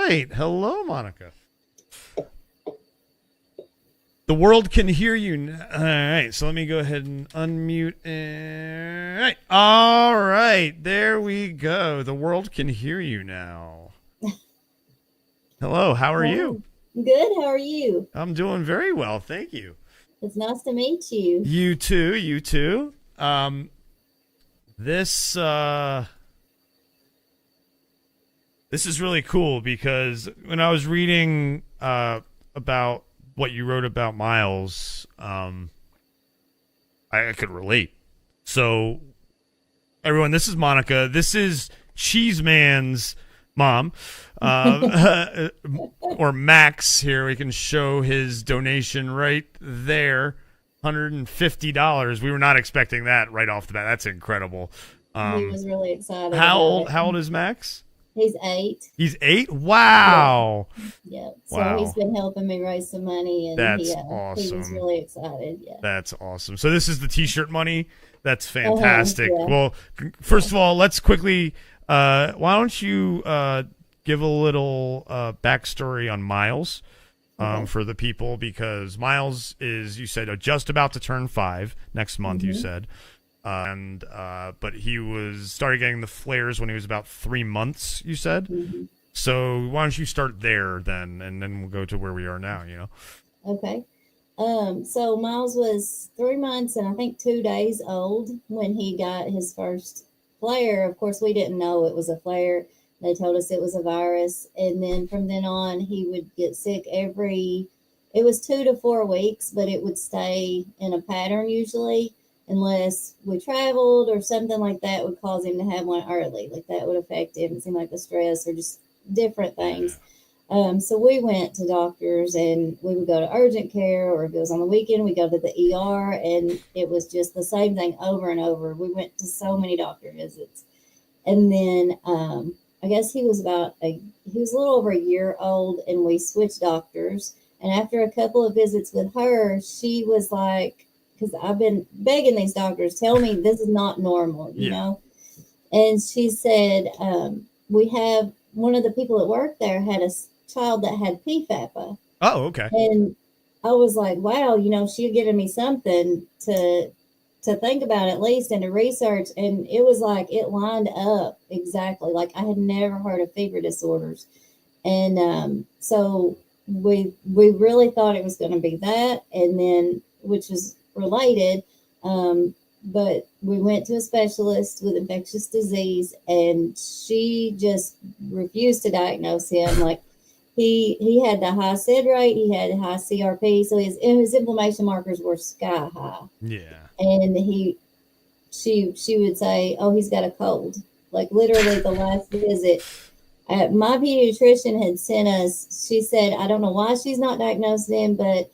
right. Hello, Monica. The world can hear you. All right. So let me go ahead and unmute. All right. All right. There we go. The world can hear you now. Hello. How are you? Good. How are you? I'm doing very well. Thank you. It's nice to meet you. You too. You too. This this is really cool because when I was reading about what you wrote about Miles, I could relate. So, everyone, this is Monica. This is Cheeseman's mom, or Max. Here we can show his donation right there. $150. We were not expecting that right off the bat. That's incredible. He was really excited. How old is Max? He's 8. He's 8? Wow. Yeah. So Wow. he's been helping me raise some money, and That's he awesome. was really excited. Yeah. That's awesome. So this is the T-shirt money. That's fantastic. Yeah. Well, first of all, let's quickly. Why don't you give a little backstory on Miles for the people, because Miles is, you said, just about to turn 5 next month. You said. But he started getting the flares when he was about 3 months, you said. So why don't you start there then, and then we'll go to where we are now, Okay. So Miles was 3 months and I think 2 days old when he got his first flare. Of course, we didn't know it was a flare. They told us it was a virus. And then from then on, he would get sick it was 2 to 4 weeks, but it would stay in a pattern usually, unless we traveled or something like that would cause him to have one early. Like that would affect him. It seemed like the stress or just different things. So we went to doctors, and we would go to urgent care, or if it was on the weekend, we go to the ER, and it was just the same thing over and over. We went to so many doctor visits. And then I guess he was a little over a year old, and we switched doctors. And after a couple of visits with her, she was like, because I've been begging these doctors, tell me this is not normal, you know? And she said, we have one of the people that worked there had a child that had PFAPA. Oh, okay. And I was like, wow, she had given me something to think about at least and to research. And it was like, it lined up exactly. Like I had never heard of fever disorders. And so we really thought it was going to be that. And then, which was related, but we went to a specialist with infectious disease, and she just refused to diagnose him. Like he had the high SID rate, he had high CRP, so his inflammation markers were sky high. Yeah. And she would say, "Oh, he's got a cold." Like literally the last visit, my pediatrician had sent us. She said, "I don't know why she's not diagnosed him, but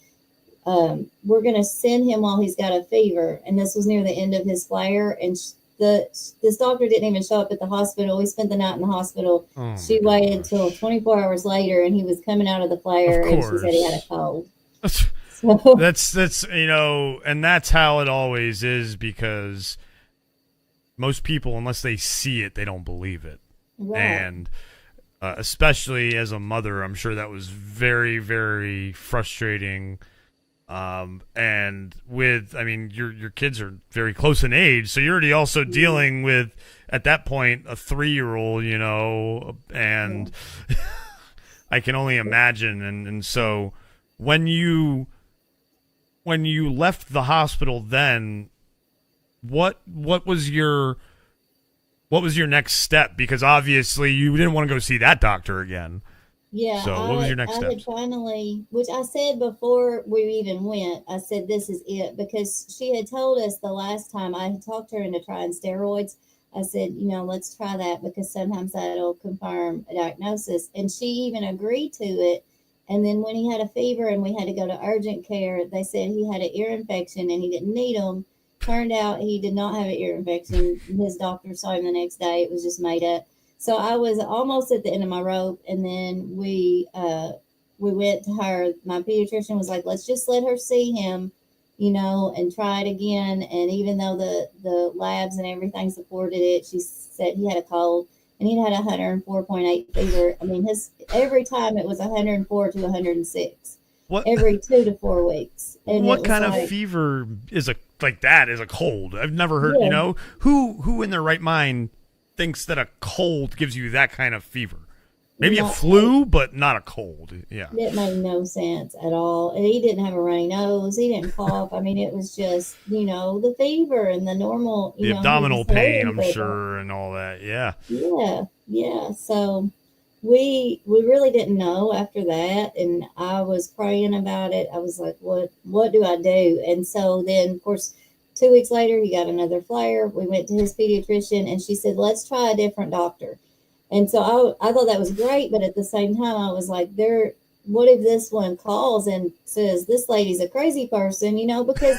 we're going to send him while he's got a fever." And this was near the end of his flare. And this doctor didn't even show up at the hospital. We spent the night in the hospital. She waited till 24 hours later, and he was coming out of the flare, and she said he had a cold. So, that's and that's how it always is, because most people, unless they see it, they don't believe it. right. And especially as a mother, I'm sure that was very, very frustrating. And your kids are very close in age, so you're already also dealing with, at that point, a 3-year-old, and I can only imagine. And so when you left the hospital, then what was your next step? Because obviously you didn't want to go see that doctor again. Yeah. So what was your next I step? had finally, which I said before we even went, I said, this is it, because she had told us the last time I had talked her into trying steroids. I said, let's try that, because sometimes that'll confirm a diagnosis. And she even agreed to it. And then when he had a fever and we had to go to urgent care, they said he had an ear infection and he didn't need them. Turned out he did not have an ear infection. His doctor saw him the next day. It was just made up. So I was almost at the end of my rope, and then we went to her. My pediatrician was like, let's just let her see him, and try it again. And even though the labs and everything supported it, she said he had a cold. and he'd had 104.8 fever. I mean, his every time it was 104 to 106 What every 2 to 4 weeks, and it what was kind of like, fever is a cold? I've never heard. yeah, Who in their right mind thinks that a cold gives you that kind of fever? Maybe a not flu, but not a cold. Yeah. it made no sense at all. And he didn't have a runny nose. He didn't cough. I mean, it was just, the fever and the normal, The he abdominal just told pain, him, I'm but sure, and all that. Yeah. yeah, yeah. So we really didn't know after that, and I was praying about it. I was like, what do I do? And so then, of course, 2 weeks later, he got another flare. We went to his pediatrician, and she said, let's try a different doctor. And so I thought that was great, but at the same time, I was like, what if this one calls and says this lady's a crazy person? Because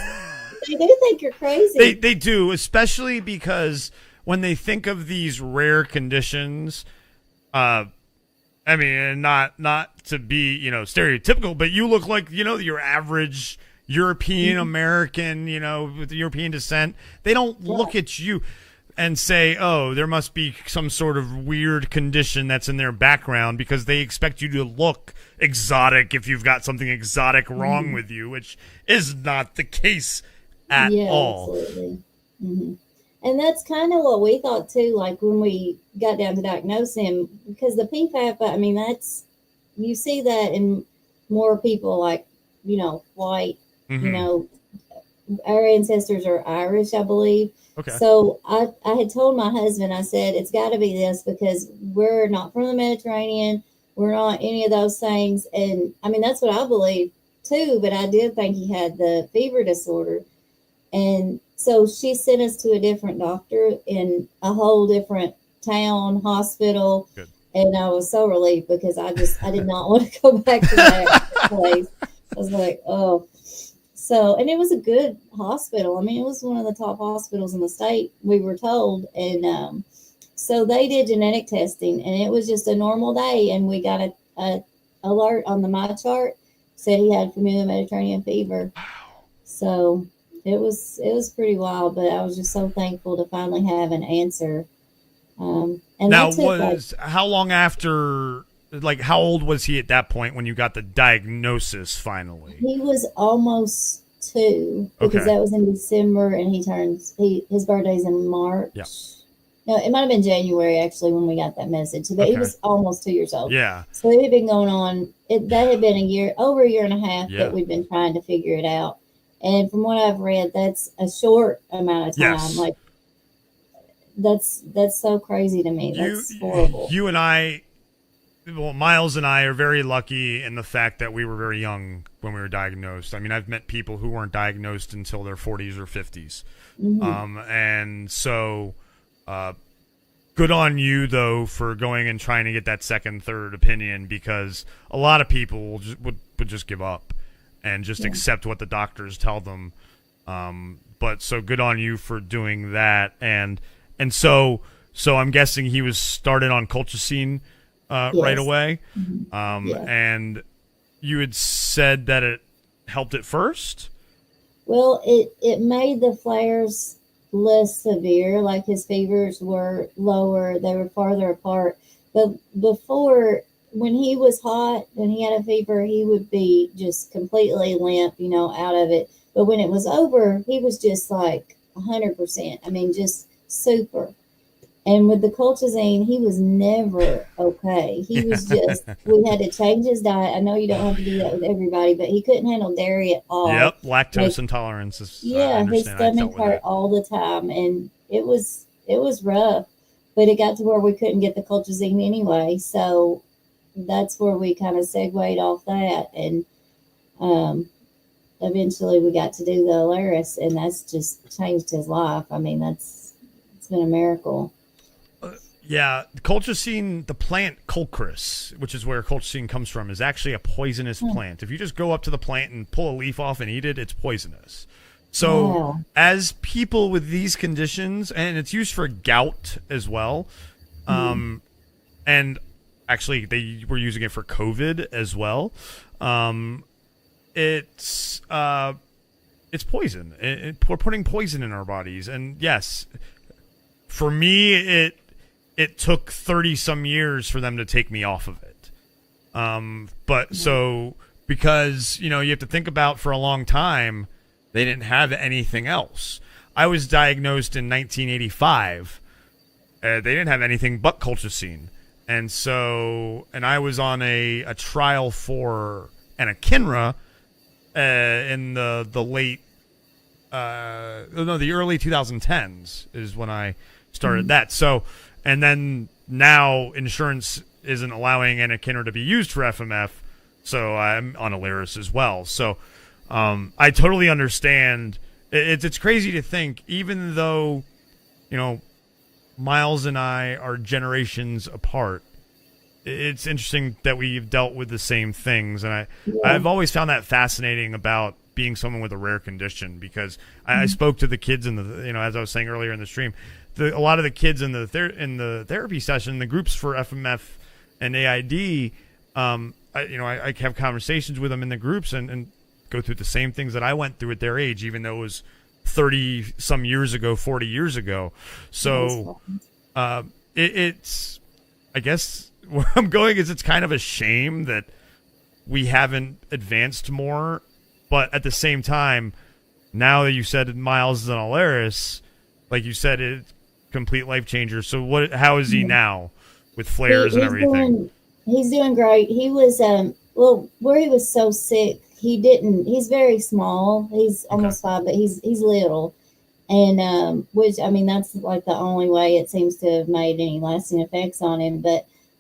they do think you're crazy. They do, especially because when they think of these rare conditions, I mean, and not to be, stereotypical, but you look like, your average European American, with European descent. They don't look at you and say, oh, there must be some sort of weird condition that's in their background, because they expect you to look exotic if you've got something exotic wrong with you, which is not the case at all. Absolutely. Mm-hmm. And that's kind of what we thought too, like when we got down to diagnose him, because the PFAP, I mean, you see that in more people like, white, our ancestors are Irish, I believe. Okay. So I had told my husband, I said, it's got to be this, because we're not from the Mediterranean. We're not any of those things. And I mean, that's what I believe too, but I did think he had the fever disorder. And so she sent us to a different doctor in a whole different town, hospital. Good. And I was so relieved, because I did not want to go back to that place. I was like, oh. So, and it was a good hospital. I mean, it was one of the top hospitals in the state, we were told. And so they did genetic testing, and it was just a normal day. And we got a alert on the My Chart, said he had familial Mediterranean fever. Wow. So it was pretty wild, but I was just so thankful to finally have an answer. And now, took, how long after? Like, how old was he at that point when you got the diagnosis finally? He was almost 2, because that was in December, and his birthday's in March. Yeah. No, it might have been January actually when we got that message, but he was almost 2 years old. Yeah. So it had been going on. That had been over a year and a half that we'd been trying to figure it out. And from what I've read, that's a short amount of time. Yes. Like, that's so crazy to me. That's horrible. You and I. Well, Miles and I are very lucky in the fact that we were very young when we were diagnosed. I mean, I've met people who weren't diagnosed until their 40s or 50s. And so good on you, though, for going and trying to get that second, third opinion, because a lot of people would just give up and just accept what the doctors tell them. But so good on you for doing that. And so I'm guessing he was started on colchicine right away. And you had said that it helped at first? Well, it made the flares less severe. Like, his fevers were lower, they were farther apart. But before, when he was hot, when he had a fever, he would be just completely limp, out of it. But when it was over, he was just like 100%. I mean, just super. And with the colchicine, he was never okay. He was just, we had to change his diet. I know you don't have to do that with everybody, but he couldn't handle dairy at all. Yep, lactose intolerance is. His stomach hurt all the time, and it was rough. But it got to where we couldn't get the colchicine anyway, so that's where we kind of segued off that, and eventually we got to do the Alaris, and that's just changed his life. I mean, it's been a miracle. Yeah, colchicine, the plant colchris, which is where colchicine comes from, is actually a poisonous plant. If you just go up to the plant and pull a leaf off and eat it, it's poisonous. So as people with these conditions, and it's used for gout as well, and actually they were using it for COVID as well, it's poison. We're putting poison in our bodies. And yes, for me, it took 30 some years for them to take me off of it. But so because, you have to think about for a long time, they didn't have anything else. I was diagnosed in 1985. They didn't have anything but colchicine. And I was on a trial for anakinra in the late, the early 2010s is when I started that. So, and then now insurance isn't allowing anakinra to be used for FMF, so I'm on Alaris as well. So I totally understand. It's crazy to think, even though, Miles and I are generations apart, it's interesting that we've dealt with the same things. And I've always found that fascinating about being someone with a rare condition, because I spoke to the kids in the, as I was saying earlier in the stream, a lot of the kids in the therapy session, the groups for FMF and AID, I have conversations with them in the groups and go through the same things that I went through at their age, even though it was 30 some years ago, 40 years ago. So it's, I guess where I'm going is, it's kind of a shame that we haven't advanced more, but at the same time, now that you said Miles is on Alaris, like you said, it's complete life changer. So how is he now with flares and everything? He's doing great. He was, where he was so sick, he's very small. He's almost 5, but he's little. And, which, I mean, that's like the only way it seems to have made any lasting effects on him.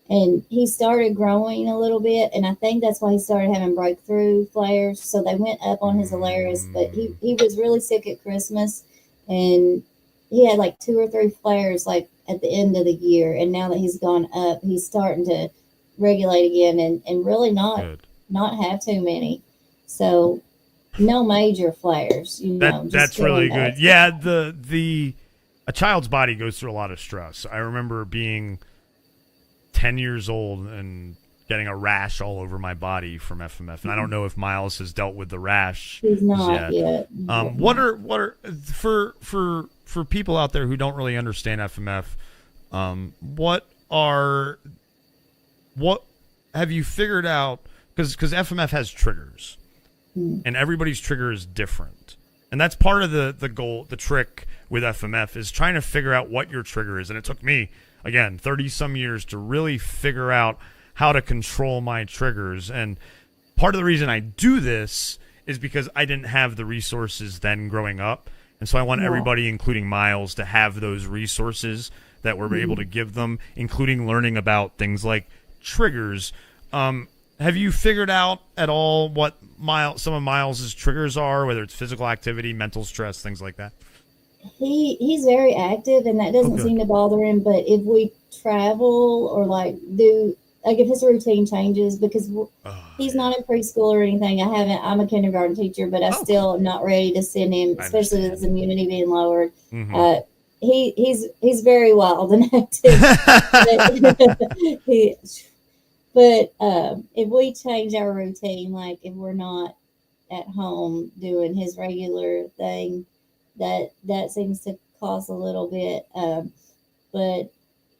And he started growing a little bit, and I think that's why he started having breakthrough flares. So they went up on his Alaris, but he was really sick at Christmas, and he had like 2 or 3 flares like at the end of the year. And now that he's gone up, he's starting to regulate again and really not have too many. So no major flares, that's really good. Yeah, a child's body goes through a lot of stress. I remember being 10 years old and getting a rash all over my body from FMF, and I don't know if Miles has dealt with the rash. He's not yet. What are for people out there who don't really understand FMF? What have you figured out? Because FMF has triggers, and everybody's trigger is different, and that's part of the goal, the trick with FMF is trying to figure out what your trigger is. And it took me, again, 30 some years to really figure out how to control my triggers. And part of the reason I do this is because I didn't have the resources then growing up. And so I want everybody, including Miles, to have those resources that we're able to give them, including learning about things like triggers. Have you figured out at all what some of Miles's triggers are, whether it's physical activity, mental stress, things like that? He's very active, and that doesn't seem to bother him. But if we travel or if his routine changes, because he's not in preschool or anything, I'm a kindergarten teacher, but I still am not ready to send him, especially with his immunity being lowered. He's very wild and active. But if we change our routine, like if we're not at home doing his regular thing, that seems to cause a little bit. But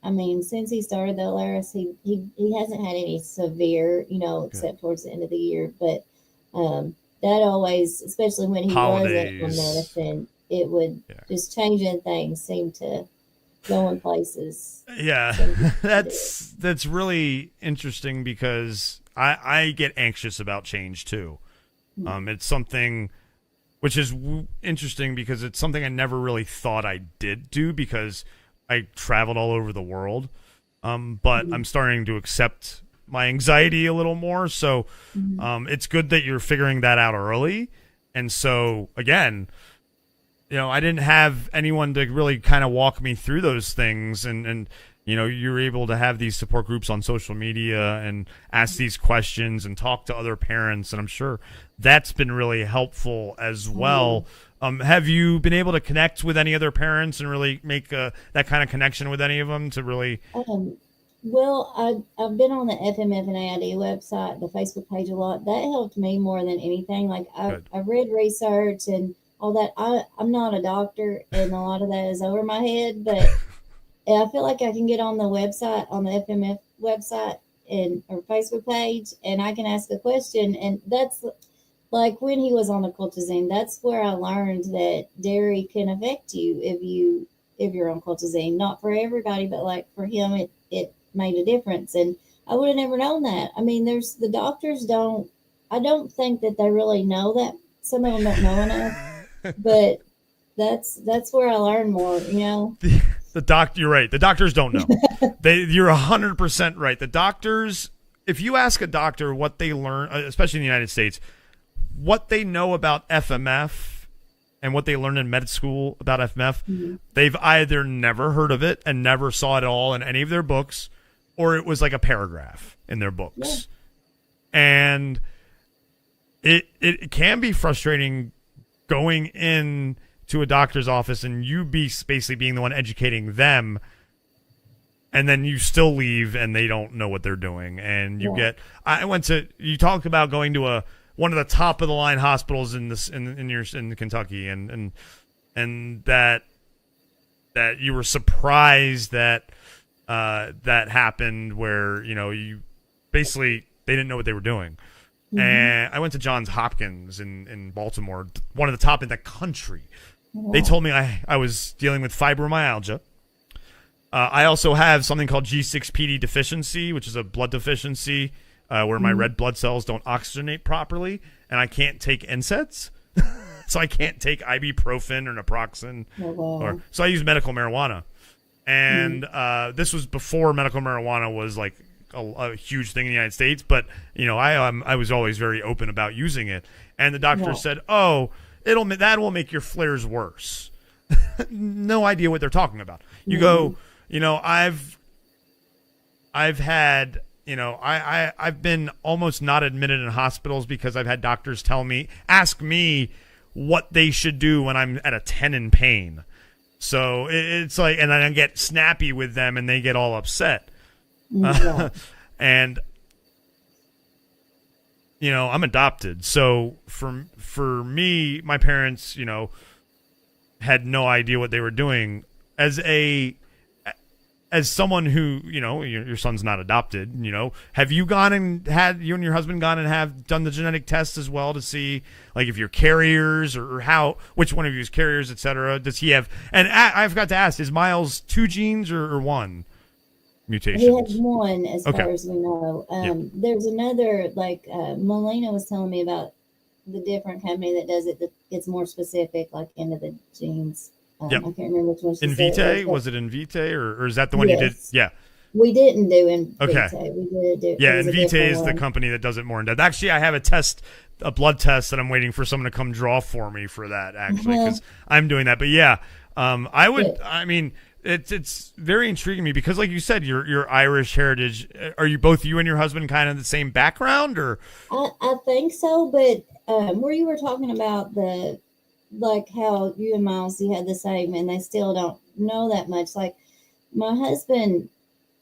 I mean, since he started the Alaris, he hasn't had any severe, except towards the end of the year. But that always, especially when he wasn't on medicine, it would just changing things seem to going places. Yeah, that's really interesting, because I get anxious about change too. It's something which is interesting, because it's something I never really thought I did do, because I traveled all over the world. But I'm starting to accept my anxiety a little more. So it's good that you're figuring that out early. And so, again, I didn't have anyone to really kind of walk me through those things. And you're able to have these support groups on social media and ask these questions and talk to other parents. And I'm sure that's been really helpful as well. Have you been able to connect with any other parents and really make that kind of connection with any of them to really? Well, I've been on the FMF and AID website, the Facebook page a lot. That helped me more than anything. Like I've read research and all that. I'm not a doctor, and a lot of that is over my head, but And I feel like I can get on the website, on the FMF website and or Facebook page, and I can ask a question. And that's like when he was on the colchicine. That's where I learned that dairy can affect you if you're on colchicine. Not for everybody, but like for him, it made a difference. And I would have never known that. I mean, there's the doctors don't. I don't think that they really know that. Some of them don't know enough, but that's where I learned more. You're right. The doctors don't know. You're 100% right. The doctors, if you ask a doctor what they learn, especially in the United States, what they know about FMF and what they learned in med school about FMF, they've either never heard of it and never saw it at all in any of their books, or it was like a paragraph in their books. Yeah. And it can be frustrating going in to a doctor's office and you basically being the one educating them, and then you still leave and they don't know what they're doing. And you you talk about going to one of the top of the line hospitals in Kentucky, and that you were surprised that that happened, where you basically they didn't know what they were doing. And I went to Johns Hopkins in Baltimore, one of the top in the country. They told me I was dealing with fibromyalgia. I also have something called G6PD deficiency, which is a blood deficiency where my red blood cells don't oxygenate properly, and I can't take NSAIDs. So I can't take ibuprofen or naproxen. So I use medical marijuana. And this was before medical marijuana was like a huge thing in the United States, but I was always very open about using it. And the doctor said, "Oh, that will make your flares worse." No idea what they're talking about. You go, I've had, I've been almost not admitted in hospitals because I've had doctors ask me what they should do when I'm at a 10 in pain. So it's like, and then I get snappy with them and they get all upset. And I'm adopted, so for me, my parents had no idea what they were doing. As someone who your son's not adopted, have you you and your husband gone and have done the genetic tests as well to see like if you're carriers or which one of you is carriers, etc.? Does he have? And I forgot to ask, is Miles 2 genes or 1 mutation? He has 1 as far as we know. There's another, like Melina was telling me about the different company that does it. That it's more specific, like into the genes. I can't remember which one she Invitae? Was it Invitae or is that the one you did? Yeah. We didn't do Invitae. Okay. We did Invitae is the company that does it more in depth. Actually, I have a blood test that I'm waiting for someone to come draw for me for that, actually, because I'm doing that. But it's very intriguing to me because, like you said, your Irish heritage. Are you and your husband kind of the same background, or? I think so, but where you were talking about like how you and Miles, you had the same, and they still don't know that much. Like my husband,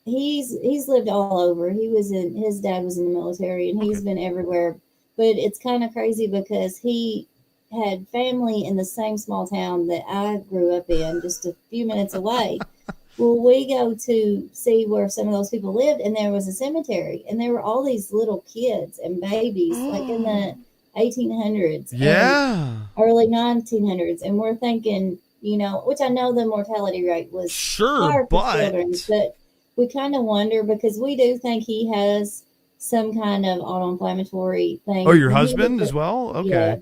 he's lived all over. His dad was in the military, and he's been everywhere. But it's kind of crazy because he had family in the same small town that I grew up in, just a few minutes away. Well, we go to see where some of those people lived, and there was a cemetery, and there were all these little kids and babies, like in the 1800s, early 1900s, and we're thinking, which I know the mortality rate was higher for children, but we kind of wonder because we do think he has some kind of autoinflammatory thing. Oh, your husband as well? Okay. Yeah.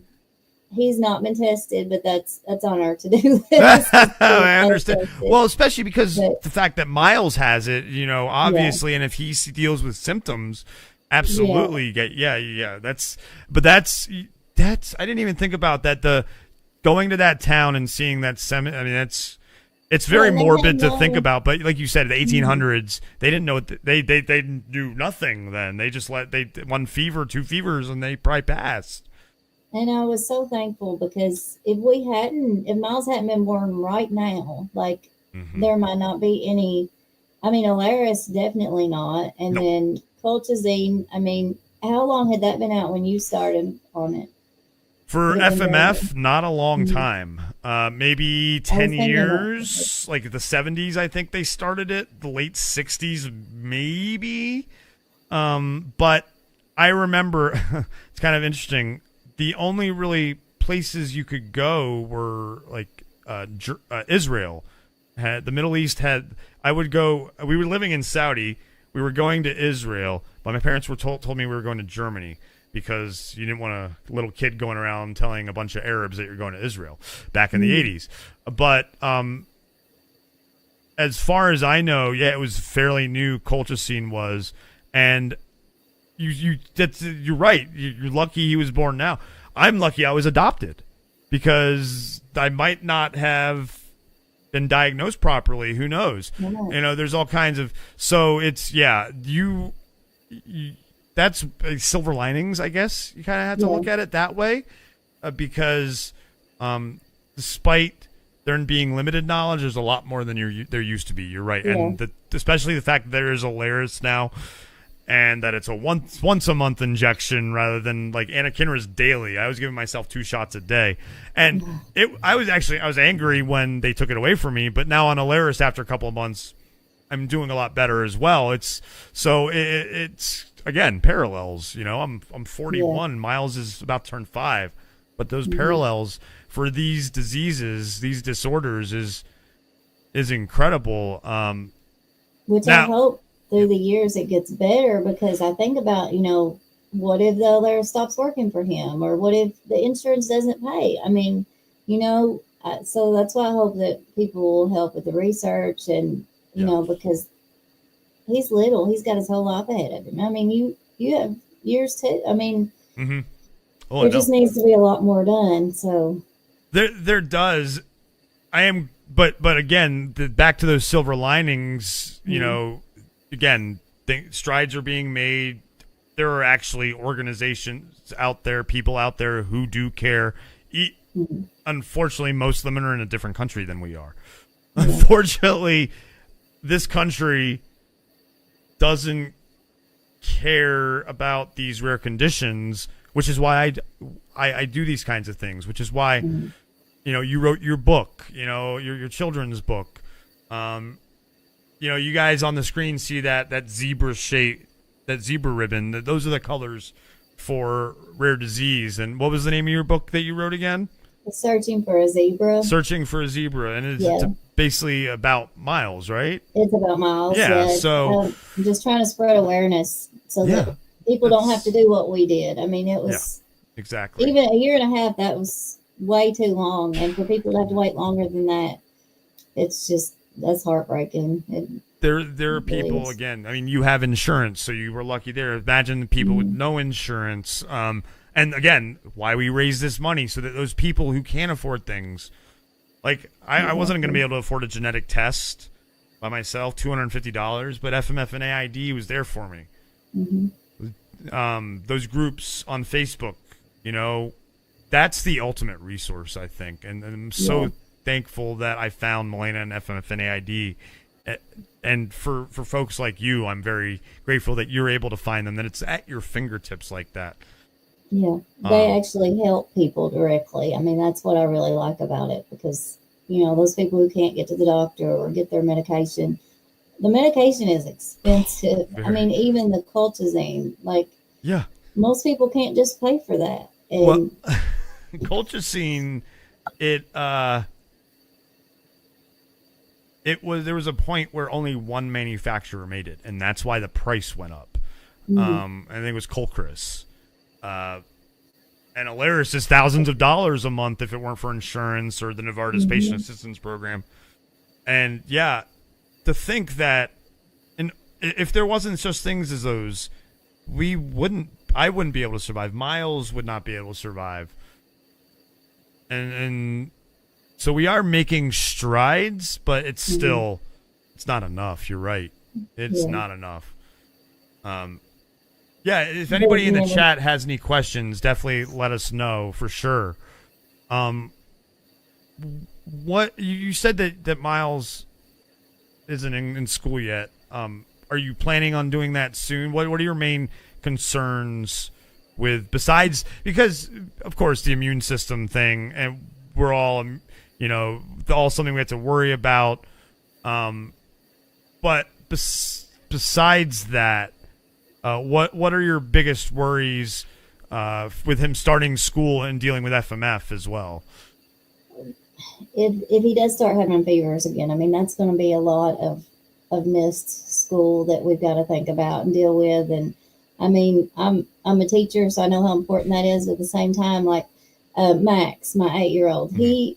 He's not been tested, but that's on our to-do list. I understand. Well, especially because the fact that Miles has it, obviously, and if he deals with symptoms, absolutely. That's I didn't even think about that. The going to that town and seeing that cemetery. I mean, it's very morbid to think about. But like you said, the 1800s, they didn't know they didn't do nothing then. They just one fever, 2 fevers, and they probably passed. And I was so thankful because if Miles hadn't been born right now, like there might not be any. I mean, Alaris definitely not, and then colchicine. I mean, how long had that been out when you started on it? For Has it been very FMF, not a long good? time. Maybe I 10 was thinking about years. Like the 70s, I think they started it. The late 60s, maybe. But I remember, it's kind of interesting. The only really places you could go were like Israel. The Middle East had. I would go. We were living in Saudi. We were going to Israel, but my parents were told me we were going to Germany because you didn't want a little kid going around telling a bunch of Arabs that you're going to Israel back in the 80s. But as far as I know, yeah, it was fairly new. Colchicine was, and you're right. You're lucky he was born now. I'm lucky I was adopted because I might not have been diagnosed properly. Who knows? Yeah. There's all kinds of. So it's you that's silver linings, I guess. You kind of have to look at it that way, because despite there being limited knowledge, there's a lot more than there used to be. You're right, and especially the fact that there is Alaris now, and that it's a once a month injection rather than like anakinra's daily. I was giving myself 2 shots a day, and I was angry when they took it away from me. But now on Alaris, after a couple of months, I'm doing a lot better as well. It's again parallels. I'm 41. Yeah. Miles is about to turn 5, but those parallels for these diseases, these disorders, is incredible. Which I hope through the years it gets better, because I think about, what if the Alaris stops working for him, or what if the insurance doesn't pay? I mean, so that's why I hope that people will help with the research, and because he's little, he's got his whole life ahead of him. I mean, you have years too. I mean, there just needs to be a lot more done. So there does. But again, back to those silver linings. Again, strides are being made. There are actually organizations out there, people out there who do care. Unfortunately, most of them are in a different country than we are. Unfortunately, this country doesn't care about these rare conditions, which is why I do these kinds of things, which is why you wrote your book, your children's book. You guys on the screen see that zebra shape, that zebra ribbon. Those are the colors for rare disease. And what was the name of your book that you wrote again? Searching for a Zebra. Searching for a Zebra. And it's basically about Miles, right? It's about Miles. Yeah. So I'm just trying to spread awareness so that people don't have to do what we did. I mean, it was exactly. Even a year and a half, that was way too long. And for people to have to wait longer than that, that's heartbreaking. There are people, again, I mean, you have insurance, so you were lucky there. Imagine the people with no insurance. And again, why we raise this money, so that those people who can't afford things, like I wasn't going to be able to afford a genetic test by myself, $250, but FMF and AID was there for me. Those groups on Facebook, that's the ultimate resource, I think. And I'm so thankful that I found Milena and FMF and AID. And for folks like you, I'm very grateful that you're able to find them, that it's at your fingertips like that. Yeah, they actually help people directly. I mean, that's what I really like about it, because, those people who can't get to the doctor or get their medication, the medication is expensive. I mean, even the colchicine, most people can't just pay for that. And colchicine, there was a point where only one manufacturer made it, and that's why the price went up. I think it was Colchris. And Alaris is thousands of dollars a month if it weren't for insurance or the Novartis Patient Assistance Program. And to think that, and if there wasn't such things as those, I wouldn't be able to survive. Miles would not be able to survive. And so we are making strides, but it's still, it's not enough. You're right. It's not enough. If anybody in the chat has any questions, definitely let us know for sure. What you said that Miles isn't in school yet. Are you planning on doing that soon? What are your main concerns with, besides, because of course the immune system thing, and we're all, all something we have to worry about. But besides that, what are your biggest worries with him starting school and dealing with FMF as well? If he does start having fevers again, I mean, that's going to be a lot of missed school that we've got to think about and deal with. And I mean, I'm a teacher, so I know how important that is. But at the same time, like Max, my 8-year-old, he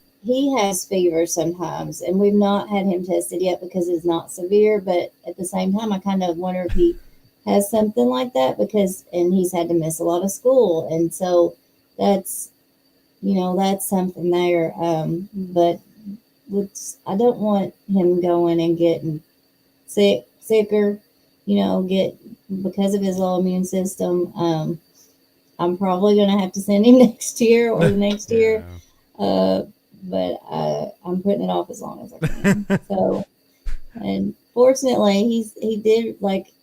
has fever sometimes, and we've not had him tested yet because it's not severe. But at the same time, I kind of wonder if he has something like that and he's had to miss a lot of school, and so that's something there. But I don't want him going and getting sicker, because of his low immune system. I'm probably going to have to send him next year or the next year. But I'm putting it off as long as I can. So, and fortunately, he did, like,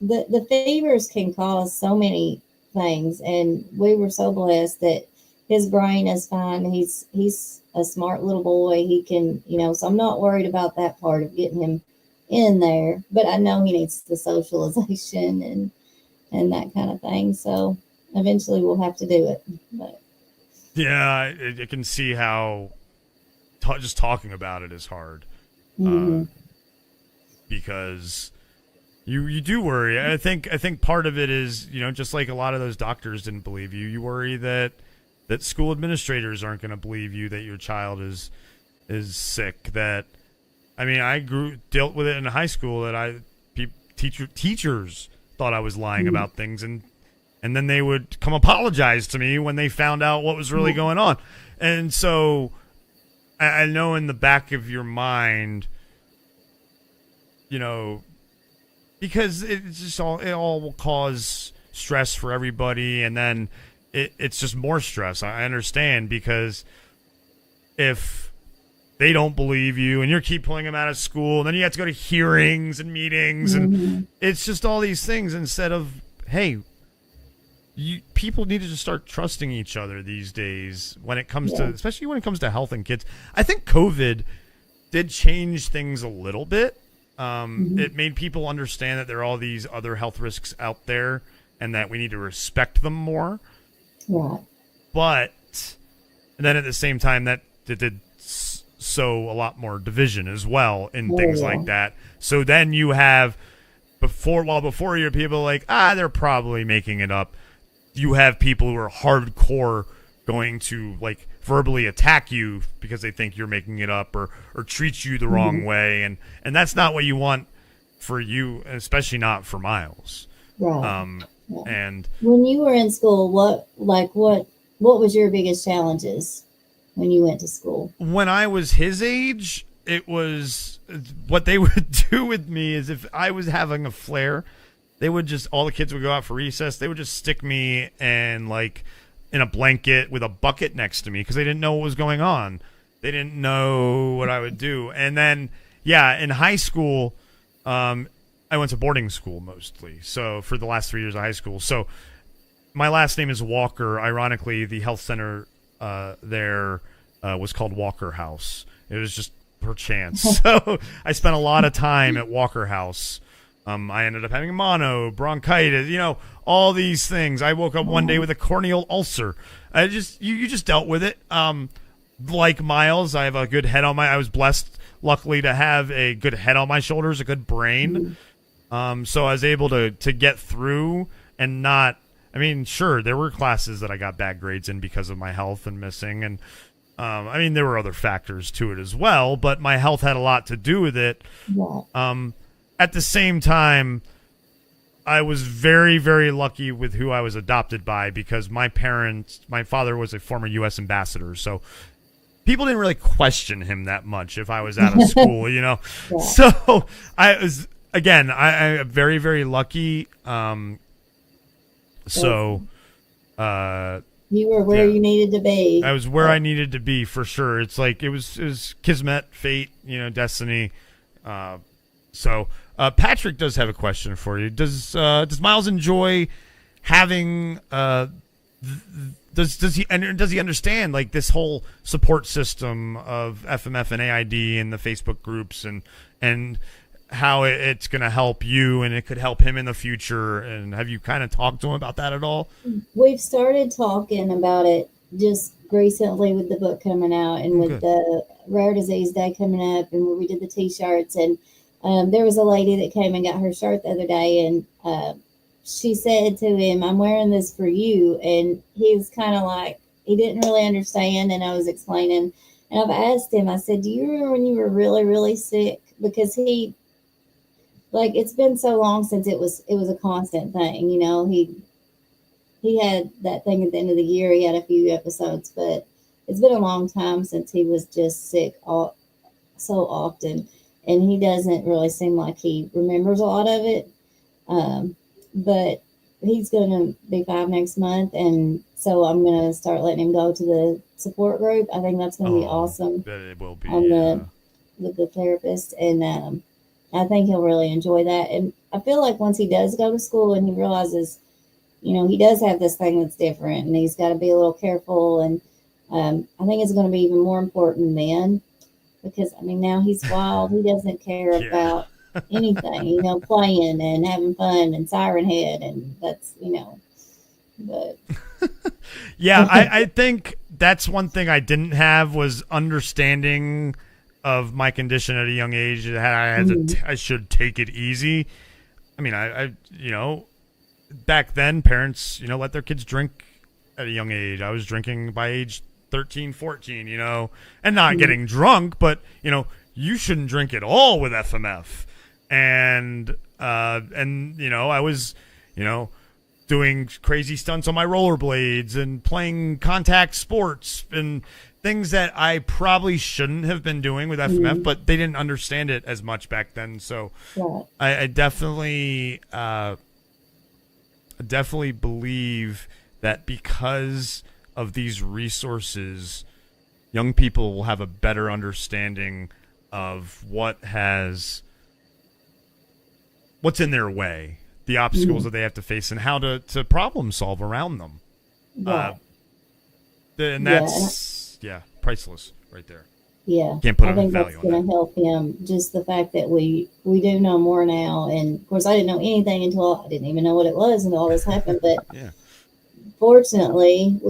the fevers can cause so many things, and we were so blessed that his brain is fine. He's a smart little boy. He can, so I'm not worried about that part of getting him in there, but I know he needs the socialization and that kind of thing. So eventually we'll have to do it. But yeah, I can see how just talking about it is hard. Because you do worry. I think part of it is, just like a lot of those doctors didn't believe you. You worry that school administrators aren't going to believe you that your child is sick. That, I mean, I dealt with it in high school that teachers thought I was lying about things, and then they would come apologize to me when they found out what was really going on. And so I know in the back of your mind, because it's just it all will cause stress for everybody, and then it's just more stress. I understand, because if they don't believe you and you keep pulling them out of school, and then you have to go to hearings and meetings, and it's just all these things, instead of, hey, people need to just start trusting each other these days when it comes to, especially when it comes to health and kids. I think COVID did change things a little bit. It made people understand that there are all these other health risks out there and that we need to respect them more. Yeah. But then at the same time, that did sow a lot more division as well in things like that. So then you have, before you're people like, they're probably making it up. You have people who are hardcore going to, like, verbally attack you because they think you're making it up or treat you the wrong way, and that's not what you want for you, especially not for Miles. Right. And when you were in school, what was your biggest challenges when you went to school? When I was his age, it was, what they would do with me is, if I was having a flare, they would just, all the kids would go out for recess. They would just stick me in a blanket with a bucket next to me, because they didn't know what was going on. They didn't know what I would do. And then, in high school, I went to boarding school mostly. So for the last 3 years of high school. So my last name is Walker. Ironically, the health center there was called Walker House. It was just per chance. So I spent a lot of time at Walker House. I ended up having mono, bronchitis, all these things. I woke up one day with a corneal ulcer. You just dealt with it. Like Miles, I have a good head I was blessed, luckily, to have a good head on my shoulders, a good brain. So I was able to get through and not, I mean, sure, there were classes that I got bad grades in because of my health and missing. And, there were other factors to it as well, but my health had a lot to do with it. Yeah. At the same time, I was very, very lucky with who I was adopted by, because my father was a former U.S. ambassador. So people didn't really question him that much if I was out of school, Yeah. So I was, again, I'm very, very lucky. You were where you needed to be. I was where I needed to be, for sure. It's like, it was kismet, fate, destiny. So Patrick does have a question for you. Does Miles enjoy having does he understand like this whole support system of FMF and AID and the Facebook groups and how it's going to help you and it could help him in the future? And have you kind of talked to him about that at all? We've started talking about it just recently with the book coming out and with the Rare Disease Day coming up, and where we did the T-shirts. And there was a lady that came and got her shirt the other day, and she said to him, "I'm wearing this for you." And he was kind of like, he didn't really understand. And I was explaining, and I've asked him, I said, "Do you remember when you were really, really sick?" Because he, like, it's been so long since it was a constant thing. You know, he had that thing at the end of the year. He had a few episodes, but it's been a long time since he was just sick so often. And he doesn't really seem like he remembers a lot of it. But he's going to be 5 next month. And so I'm going to start letting him go to the support group. I think that's going to be awesome. It will be. With the therapist. And I think he'll really enjoy that. And I feel like once he does go to school and he realizes, you know, he does have this thing that's different and he's got to be a little careful. And I think it's going to be even more important then, because, I mean, now he's wild. He doesn't care about anything, you know, playing and having fun and Siren Head. And that's, you know, but. Yeah, I think that's one thing I didn't have was understanding of my condition at a young age. I should take it easy. I mean, I you know, back then parents, you know, let their kids drink at a young age. I was drinking by age 13, 14, you know, and not getting drunk, but, you know, you shouldn't drink at all with FMF. And you know, I was, you know, doing crazy stunts on my rollerblades and playing contact sports and things that I probably shouldn't have been doing with FMF, but they didn't understand it as much back then. So I definitely believe that because of these resources, young people will have a better understanding of what's in their way, the obstacles that they have to face, and how to problem solve around them. And that's priceless right there. Yeah, can't put I think value that's going to help him. Just the fact that we do know more now, and of course, I didn't know anything until I didn't even know what it was until all this happened. But fortunately,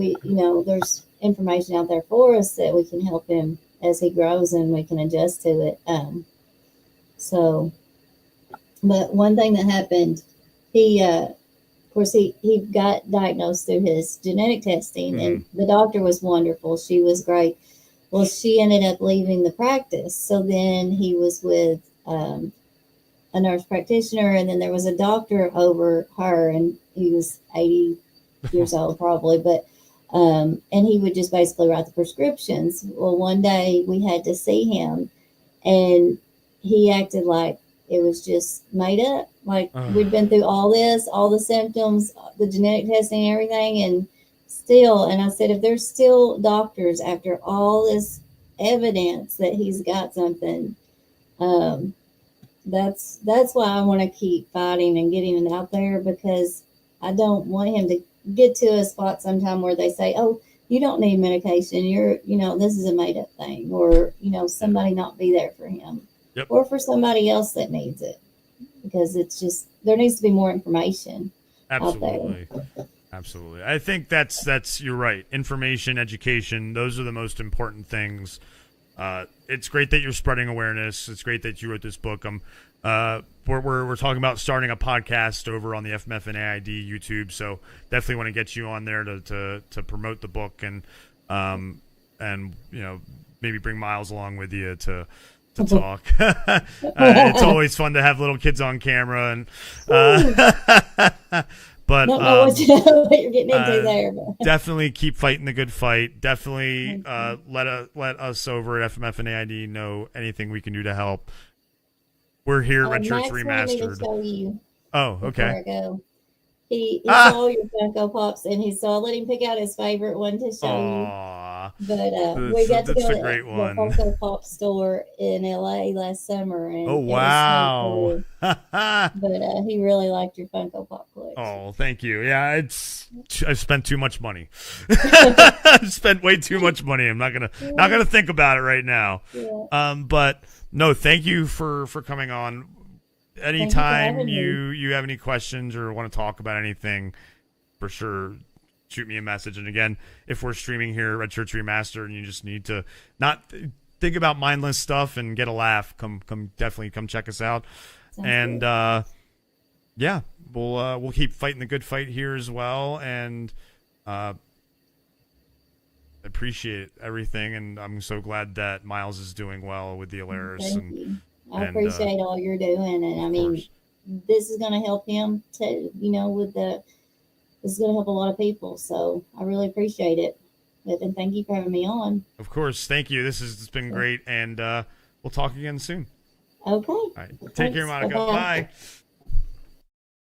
there's information out there for us that we can help him as he grows, and we can adjust to it. But one thing that happened, he got diagnosed through his genetic testing, and the doctor was wonderful. She was great. Well, she ended up leaving the practice. So then he was with a nurse practitioner, and then there was a doctor over her, and he was 80 years old probably, but and he would just basically write the prescriptions. Well, one day we had to see him, and he acted like it was just made up. Like we'd been through all this, all the symptoms, the genetic testing, everything, and still. And I said, if there's still doctors after all this evidence that he's got something, that's why I want to keep fighting and getting it out there, because I don't want him to get to a spot sometime where they say, oh, you don't need medication. This is a made up thing, or, somebody not be there for him. Yep. Or for somebody else that needs it, because it's just, there needs to be more information out there. Absolutely. I think that's you're right. Information, education, those are the most important things. It's great that you're spreading awareness. It's great that you wrote this book. We're talking about starting a podcast over on the FMF and AID YouTube, so definitely want to get you on there to promote the book and maybe bring Miles along with you to talk. It's always fun to have little kids on camera, and but don't know what you're getting into there. But. Definitely keep fighting the good fight. Definitely let us over at FMF and AID know anything we can do to help. We're here, Red Shirts Remastered. Show you oh, okay. I go. He saw your Funko Pops, and so I let him pick out his favorite one to show you. But we got to go That's a to great the one. Funko Pop store in LA last summer, and Oh, it was so wow. cool. But he really liked your Funko Pop collection. Oh, thank you. Yeah, I spent too much money. I spent way too much money. I'm not gonna think about it right now. Yeah. But no, thank you for coming on. Anytime you you have any questions or want to talk about anything, for sure, shoot me a message. And again, if we're streaming here at Red Shirts Remastered and you just need to not think about mindless stuff and get a laugh, definitely come check us out. Sounds and good. Yeah, we'll keep fighting the good fight here as well, and appreciate everything. And I'm so glad that Miles is doing well with the Alaris. Thank you. I appreciate all you're doing, and I mean, this is going to help him too. You know, this is going to help a lot of people. So I really appreciate it, and thank you for having me on. Of course, thank you. This has been great, and we'll talk again soon. Okay. All right. Take care, Monica. Bye.